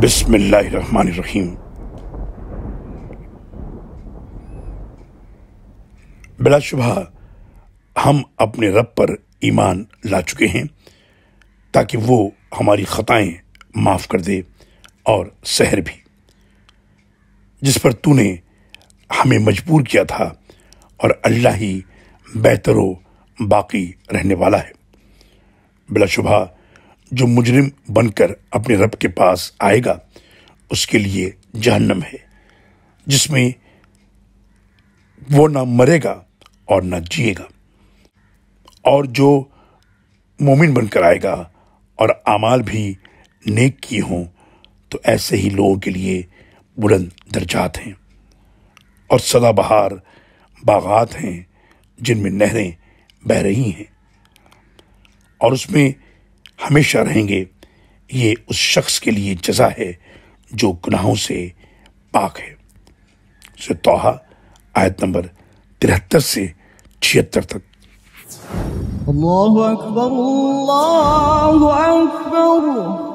بسم اللہ الرحمن الرحیم۔ بلا شبہ ہم اپنے رب پر ایمان لا چکے ہیں تاکہ وہ ہماری خطائیں معاف کر دے اور سحر بھی، جس پر تو نے ہمیں مجبور کیا تھا، اور اللہ ہی بہتر و باقی رہنے والا ہے۔ بلا شبہ جو مجرم بن کر اپنے رب کے پاس آئے گا اس کے لیے جہنم ہے، جس میں وہ نہ مرے گا اور نہ جیے گا، اور جو مومن بن کر آئے گا اور اعمال بھی نیک کیے ہوں تو ایسے ہی لوگوں کے لیے بلند درجات ہیں، اور سدا بہار باغات ہیں جن میں نہریں بہہ رہی ہیں، اور اس میں ہمیشہ رہیں گے۔ یہ اس شخص کے لیے جزا ہے جو گناہوں سے پاک ہے۔ سورۃ طٰہٰ آیت نمبر 73 سے 76 تک۔ اللہ اکبر، اللہ اکبر۔